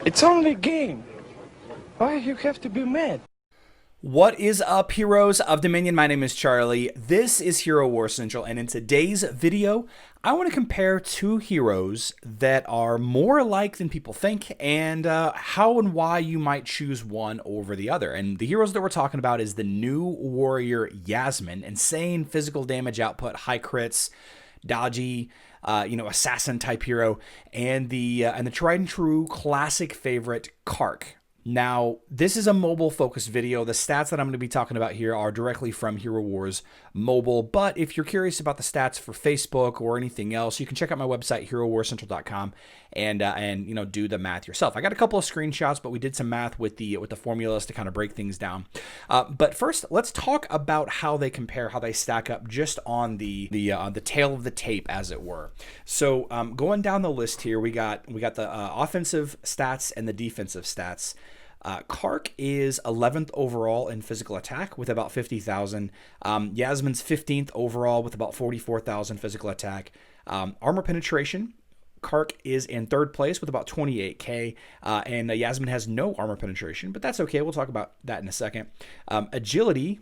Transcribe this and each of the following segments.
It's only a game. Why you have to be mad? What is up, heroes of Dominion? My name is Charlie. This is Hero War Central, and in today's video, I want to compare two heroes that are more alike than people think, and how and why you might choose one over the other. And the heroes that we're talking about is the new warrior Yasmin. Insane physical damage output, high crits, dodgy, assassin type hero, and the tried and true classic favorite Kark. Now, this is a mobile-focused video. The stats that I'm going to be talking about here are directly from Hero Wars Mobile, but if you're curious about the stats for Facebook or anything else, you can check out my website, herowarcentral.com, and do the math yourself. I got a couple of screenshots, but we did some math with the formulas to kind of break things down. But first, let's talk about how they compare, how they stack up, just on the tail of the tape, as it were. So, going down the list here, we got the offensive stats and the defensive stats. Kark is 11th overall in physical attack with about 50,000. Yasmin's 15th overall with about 44,000 physical attack. Armor penetration, Kark is in third place with about 28k, and Yasmin has no armor penetration, but that's okay. We'll talk about that in a second. Agility,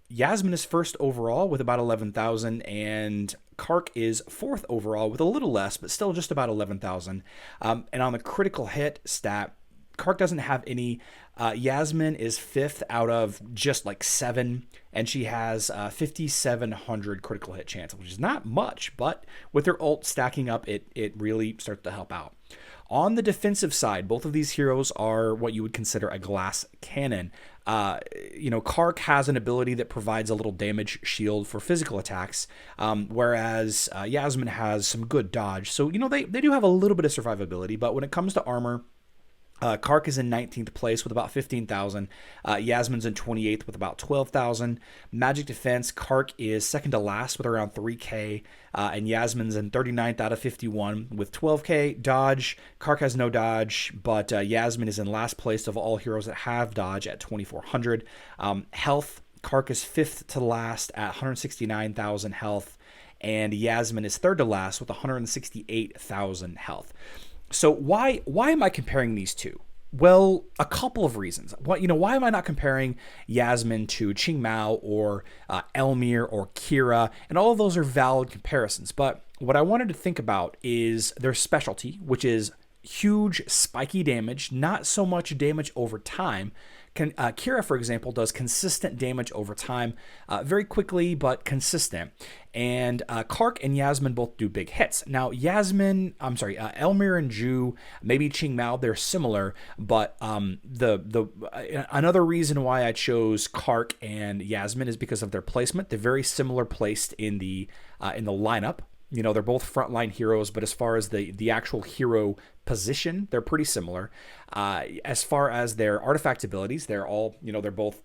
Yasmin is first overall with about 11,000, and Kark is fourth overall with a little less, but still just about 11,000. And on the critical hit stat, Kark doesn't have any. Yasmin is fifth out of just like 7, and she has 5,700 critical hit chance, which is not much, but with her ult stacking up, it really starts to help out. On the defensive side, both of these heroes are what you would consider a glass cannon. Kark has an ability that provides a little damage shield for physical attacks, whereas Yasmin has some good dodge. So, they do have a little bit of survivability, but when it comes to armor, Kark is in 19th place with about 15,000. Yasmin's in 28th with about 12,000. Magic defense, Kark is second to last with around 3k, and Yasmin's in 39th out of 51 with 12k. Dodge, Kark has no dodge, but Yasmin is in last place of all heroes that have dodge at 2,400. Health, Kark is fifth to last at 169,000 health, and Yasmin is third to last with 168,000 health. So why am I comparing these two? Well, a couple of reasons. Why am I not comparing Yasmin to Qingmao or Elmir or Kira? And all of those are valid comparisons. But what I wanted to think about is their specialty, which is huge spiky damage, not so much damage over time. Kira, for example, does consistent damage over time, very quickly but consistent. And Kark and Yasmin both do big hits. Now, Elmir and Zhu, maybe Qingmao, they're similar, but another reason why I chose Kark and Yasmin is because of their placement. They're very similar placed in the lineup. They're both frontline heroes, but as far as the actual hero position, they're pretty similar. As far as their artifact abilities, they're both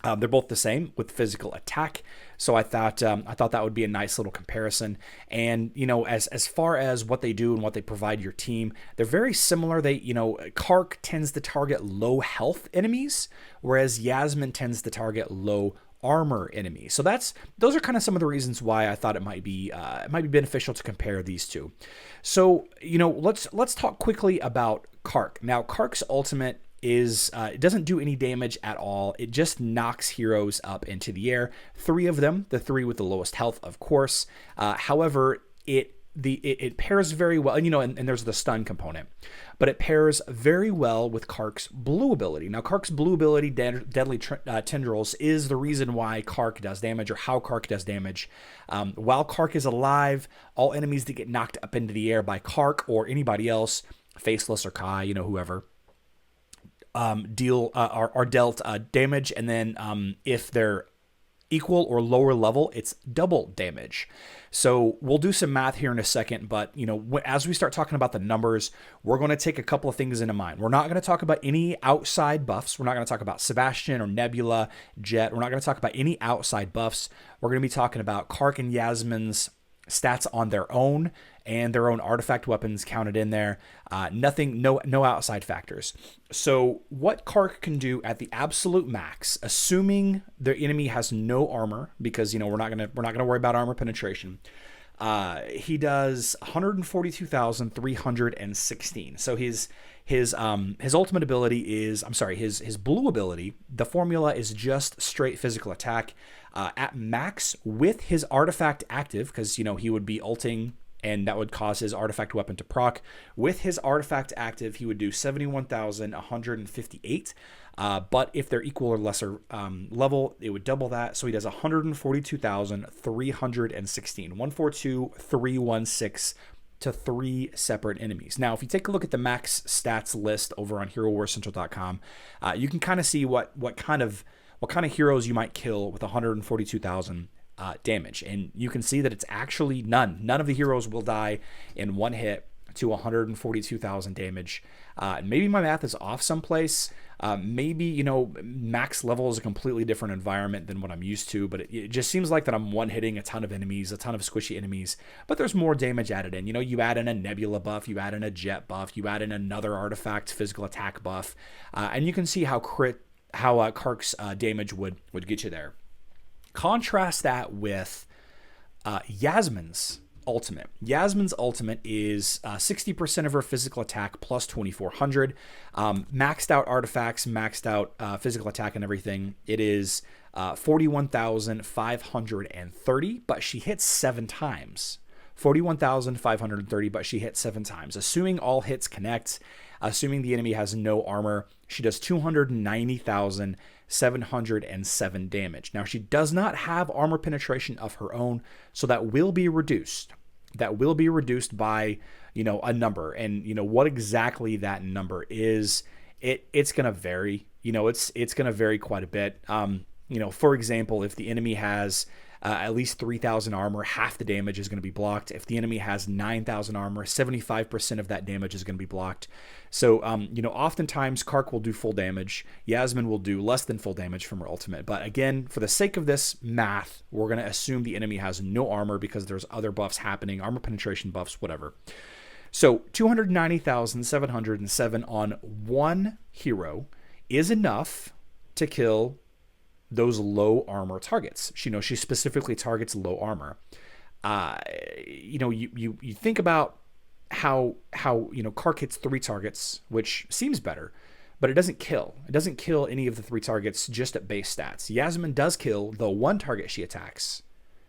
the same with physical attack. So I thought that would be a nice little comparison. And as far as what they do and what they provide your team, they're very similar. Kark tends to target low health enemies, whereas Yasmin tends to target low armor enemies. So those are kind of some of the reasons why I thought it might be beneficial to compare these two. So let's talk quickly about Kark. Now, Kark's ultimate is it doesn't do any damage at all. It just knocks heroes up into the air. 3 of them, the 3 with the lowest health, of course. However, it pairs very well, and there's the stun component, but it pairs very well with Kark's blue ability. Now, Kark's blue ability, Deadly Tendrils, is the reason why Kark does damage, or how Kark does damage. While Kark is alive, all enemies that get knocked up into the air by Kark or anybody else, Faceless or Kai, whoever, are dealt damage, and then if they're equal or lower level, it's double damage. So we'll do some math here in a second, but as we start talking about the numbers, we're going to take a couple of things into mind. We're not going to talk about any outside buffs. We're not going to talk about Sebastian or Nebula, Jet. We're not going to talk about any outside buffs. We're going to be talking about Kark and Yasmin's stats on their own and their own artifact weapons counted in there. No outside factors. So what Kark can do at the absolute max, assuming the enemy has no armor, because we're not gonna worry about armor penetration. He does 142,316. So his ultimate ability is, I'm sorry, his blue ability. The formula is just straight physical attack at max with his artifact active, because he would be ulting and that would cause his artifact weapon to proc. With his artifact active, he would do 71,158. But if they're equal or lesser level, it would double that. So he does 142,316. 142,316 to 3 separate enemies. Now, if you take a look at the max stats list over on HeroWarsCentral.com, you can kind of see what kind of heroes you might kill with 142,000 damage, and you can see that it's actually none of the heroes will die in one hit to 142,000 damage. Maybe my math is off someplace. Maybe max level is a completely different environment than what I'm used to, but it just seems like that I'm one hitting a ton of enemies, a ton of squishy enemies, but there's more damage added in. You add in a nebula buff, you add in a jet buff, you add in another artifact physical attack buff, and you can see how Kark's damage would get you there. Contrast that with Yasmin's ultimate. Yasmin's ultimate is 60% of her physical attack plus 2,400. Maxed out artifacts, maxed out physical attack and everything. It is 41,530, but she hits 7 times. 41,530, but she hits 7 times. Assuming all hits connect, assuming the enemy has no armor, she does 290,707 damage. Now, she does not have armor penetration of her own, so that will be reduced. That will be reduced by, a number. And, what exactly that number is, it's going to vary. It's going to vary quite a bit. For example, if the enemy has at least 3,000 armor, half the damage is going to be blocked. If the enemy has 9,000 armor, 75% of that damage is going to be blocked. So, oftentimes Kark will do full damage. Yasmin will do less than full damage from her ultimate. But again, for the sake of this math, we're going to assume the enemy has no armor because there's other buffs happening, armor penetration buffs, whatever. So 290,707 on one hero is enough to kill those low armor targets. She specifically targets low armor. You think about how Kark hits 3 targets, which seems better, but it doesn't kill. It doesn't kill any of the 3 targets just at base stats. Yasmin does kill the 1 target she attacks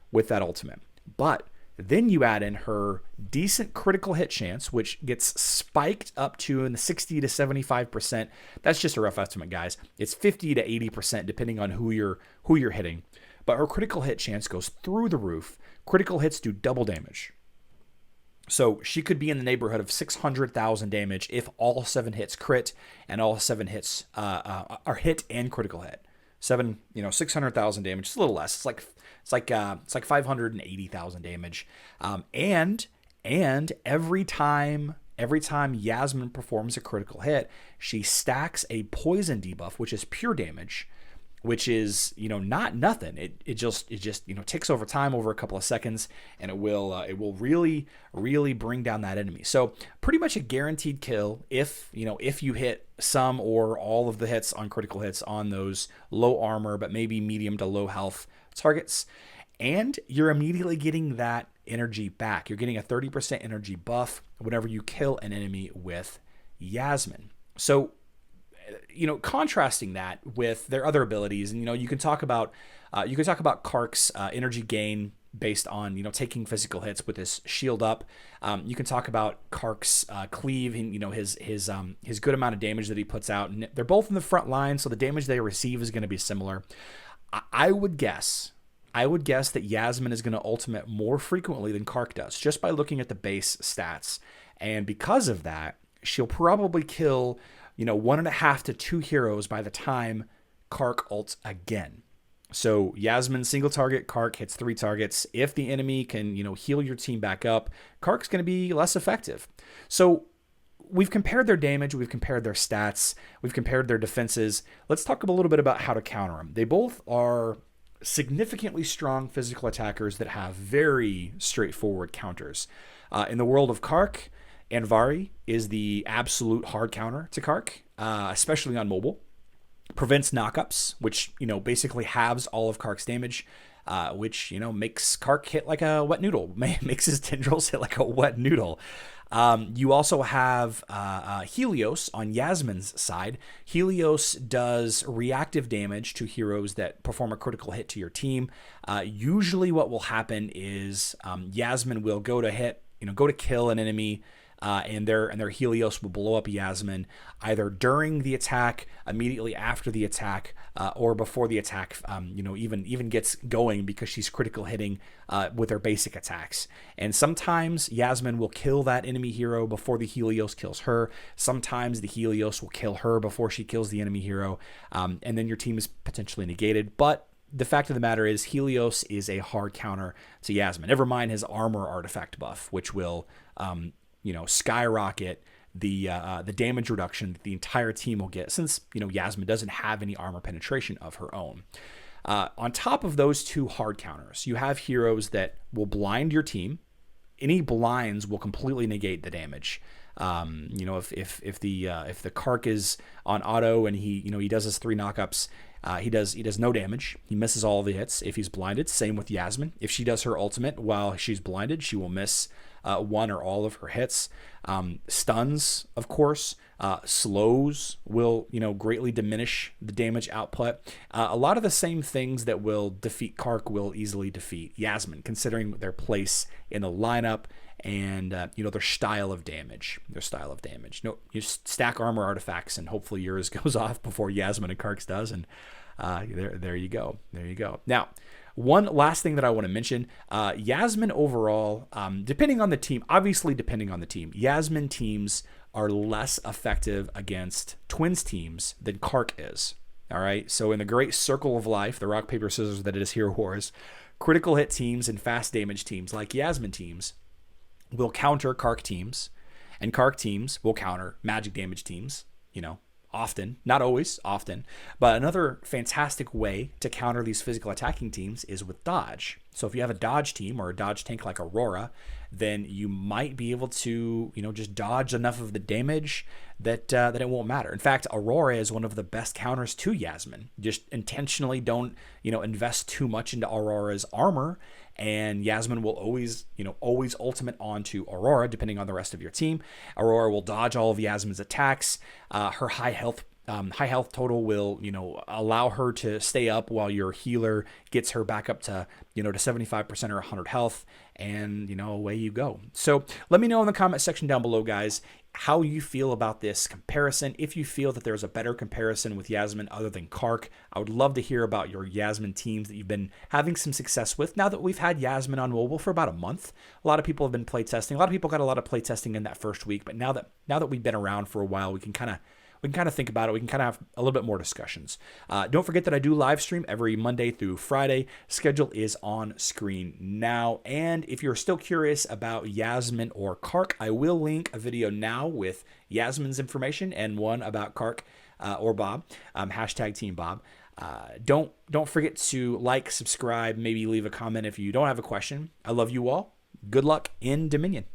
with that ultimate, but then you add in her decent critical hit chance, which gets spiked up to in the 60 to 75%. That's just a rough estimate, guys. It's 50 to 80% depending on who you're hitting. But her critical hit chance goes through the roof. Critical hits do double damage. So she could be in the neighborhood of 600,000 damage if all 7 hits crit and all 7 hits are hit and critical hit. 600,000 damage. It's a little less. It's like 580,000 damage. And every time Yasmin performs a critical hit, she stacks a poison debuff, which is pure damage, which is not nothing. It just ticks over time, over a couple of seconds, and it will really bring down that enemy. So pretty much a guaranteed kill if you hit some or all of the hits on critical hits on those low armor but maybe medium to low health targets, and you're immediately getting that energy back. You're getting a 30% energy buff whenever you kill an enemy with Yasmin. So contrasting that with their other abilities, and you can talk about Kark's energy gain based on taking physical hits with his shield up. You can talk about Kark's cleave and his good amount of damage that he puts out, and they're both in the front line, so the damage they receive is going to be similar. I would guess that Yasmin is going to ultimate more frequently than Kark does, just by looking at the base stats, and because of that, she'll probably kill 1.5 to 2 heroes by the time Kark ults again. So Yasmin single target, Kark hits 3 targets. If the enemy can, heal your team back up, Kark's going to be less effective. So we've compared their damage, we've compared their stats, we've compared their defenses. Let's talk a little bit about how to counter them. They both are significantly strong physical attackers that have very straightforward counters. In the world of Kark, Anvari is the absolute hard counter to Kark, especially on mobile. Prevents knockups, which basically halves all of Kark's damage. which, makes Kark hit like a wet noodle, makes his tendrils hit like a wet noodle. You also have Helios on Yasmin's side. Helios does reactive damage to heroes that perform a critical hit to your team. Usually what will happen is Yasmin will go to kill an enemy, and their Helios will blow up Yasmin either during the attack, immediately after the attack, or before the attack, even gets going, because she's critical hitting with her basic attacks. And sometimes Yasmin will kill that enemy hero before the Helios kills her. Sometimes the Helios will kill her before she kills the enemy hero, and then your team is potentially negated. But the fact of the matter is, Helios is a hard counter to Yasmin. Never mind his armor artifact buff, which will skyrocket the damage reduction that the entire team will get, since Yasmin doesn't have any armor penetration of her own. On top of those two hard counters, you have heroes that will blind your team. Any blinds will completely negate the damage. If the Kark is on auto and he does his 3 knockups, he does no damage. He misses all the hits if he's blinded. Same with Yasmin. If she does her ultimate while she's blinded, she will miss one or all of her hits. Stuns, of course, slows will greatly diminish the damage output. A lot of the same things that will defeat Kark will easily defeat Yasmin, considering their place in the lineup and their style of damage. You stack armor artifacts, and hopefully yours goes off before Yasmin and Kark's does, and there you go. Now, one last thing that I want to mention, Yasmin overall, depending on the team, Yasmin teams are less effective against Twins teams than Kark is. All right, so in the great circle of life, the rock, paper, scissors that it is Hero Wars, critical hit teams and fast damage teams like Yasmin teams will counter Kark teams, and Kark teams will counter magic damage teams, often, not always, often. But another fantastic way to counter these physical attacking teams is with dodge. So if you have a dodge team or a dodge tank like Aurora, then you might be able to, just dodge enough of the damage that it won't matter. In fact, Aurora is one of the best counters to Yasmin. Just intentionally don't, invest too much into Aurora's armor, and Yasmin will always ultimate onto Aurora, depending on the rest of your team. Aurora will dodge all of Yasmin's attacks. Her high health total will, allow her to stay up while your healer gets her back up to, to 75% or 100 health, and, away you go. So let me know in the comment section down below, guys, how you feel about this comparison. If you feel that there's a better comparison with Yasmin other than Kark, I would love to hear about your Yasmin teams that you've been having some success with. Now that we've had Yasmin on mobile for about a month, a lot of people have been playtesting. A lot of people got a lot of playtesting in that first week, but now that we've been around for a while, we can kind of think about it. We can kind of have a little bit more discussions. Don't forget that I do live stream every Monday through Friday. Schedule is on screen now. And if you're still curious about Yasmin or Kark, I will link a video now with Yasmin's information and one about Kark or Bob, hashtag Team Bob. Don't forget to like, subscribe, maybe leave a comment if you don't have a question. I love you all. Good luck in Dominion.